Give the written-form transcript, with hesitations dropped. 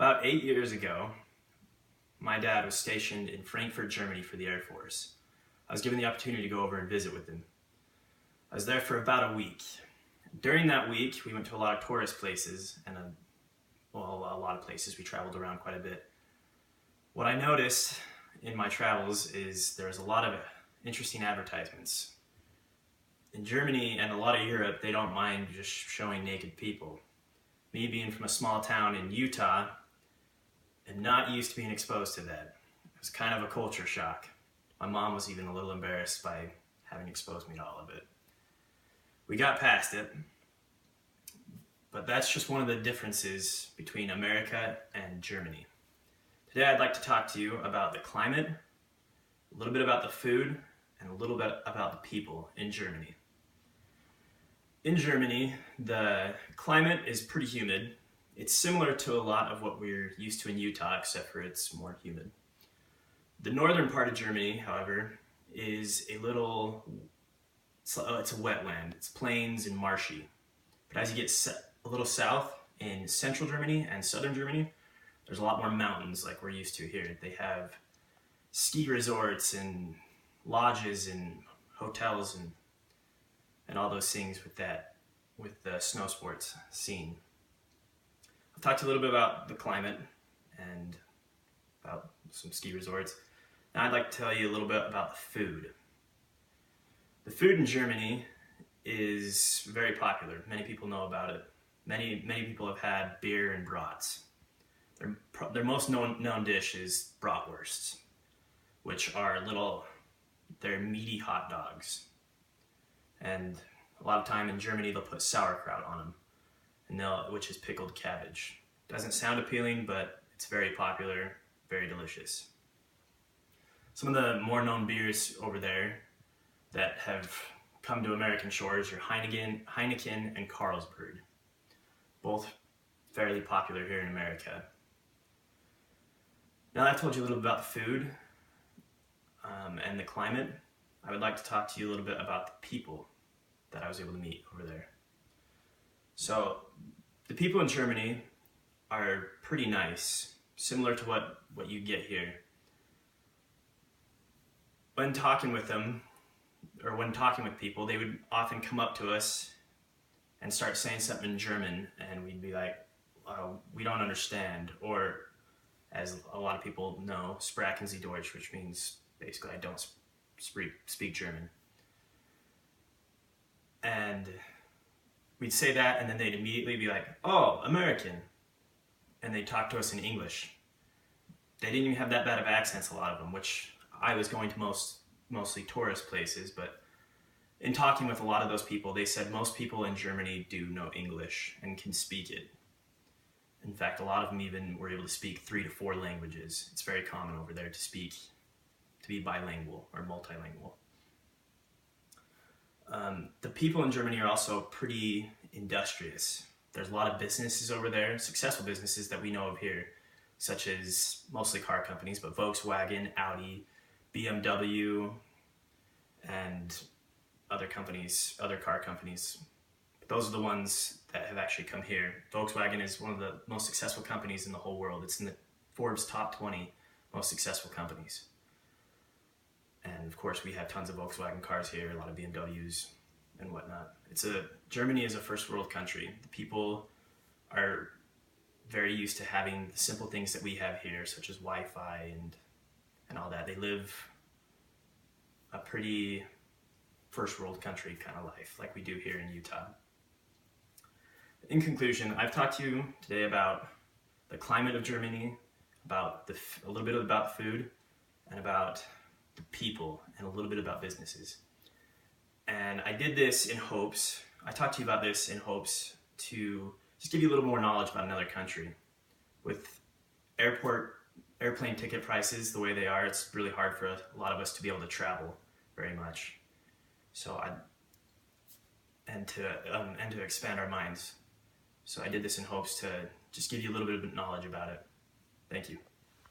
About 8 years ago, my dad was stationed in Frankfurt, Germany for the Air Force. I was given the opportunity to go over and visit with him. I was there for about a week. During that week, we went to a lot of tourist places and a lot of places. We traveled around quite a bit. What I noticed in my travels is there's a lot of interesting advertisements. In Germany and a lot of Europe, they don't mind just showing naked people. Me being from a small town in Utah, I'm not used to being exposed to that. It was kind of a culture shock. My mom was even a little embarrassed by having exposed me to all of it. We got past it, but that's just one of the differences between America and Germany. Today I'd like to talk to you about the climate, a little bit about the food, and a little bit about the people in Germany. In Germany, the climate is pretty humid. It's similar to a lot of what we're used to in Utah, except for it's more humid. The northern part of Germany, however, is it's a wetland. It's plains and marshy. But as you get a little south in central Germany and southern Germany, there's a lot more mountains like we're used to here. They have ski resorts and lodges and hotels and all those things with the snow sports scene. I'll talk to you a little bit about the climate and about some ski resorts. Now I'd like to tell you a little bit about the food. The food in Germany is very popular. Many people know about it. Many people have had beer and brats. Their most known dish is bratwursts, which are they're meaty hot dogs. And a lot of time in Germany they'll put sauerkraut on them, which is pickled cabbage. Doesn't sound appealing, but it's very popular, very delicious. Some of the more known beers over there that have come to American shores are Heineken and Carlsberg, both fairly popular here in America. Now that I've told you a little bit about the food and the climate, I would like to talk to you a little bit about the people that I was able to meet over there. So the people in Germany are pretty nice, similar to what you get here. When talking with them, or when talking with people, they would often come up to us and start saying something in German, and we'd be like, we don't understand, or as a lot of people know, Sprechen Sie Deutsch, which means basically I don't speak German. And we'd say that, and then they'd immediately be like, oh, American. And they'd talk to us in English. They didn't even have that bad of accents, a lot of them, which I was going to mostly tourist places, but in talking with a lot of those people, they said most people in Germany do know English and can speak it. In fact, a lot of them even were able to speak 3 to 4 languages. It's very common over there to be bilingual or multilingual. The people in Germany are also pretty industrious. There's a lot of businesses over there, successful businesses that we know of here, such as mostly car companies, but Volkswagen, Audi, BMW, and other car companies. But those are the ones that have actually come here. Volkswagen is one of the most successful companies in the whole world. It's in the Forbes top 20 most successful companies. And of course, we have tons of Volkswagen cars here, a lot of BMWs and whatnot. Germany is a first world country. The people are very used to having the simple things that we have here, such as Wi-Fi and all that. They live a pretty first world country kind of life, like we do here in Utah. In conclusion, I've talked to you today about the climate of Germany, about a little bit about the food, and about the people, and a little bit about businesses. And I did this I talked to you about this in hopes to just give you a little more knowledge about another country. With airplane ticket prices the way they are, it's really hard for a lot of us to be able to travel very much. So to expand our minds. So I did this in hopes to just give you a little bit of knowledge about it. Thank you.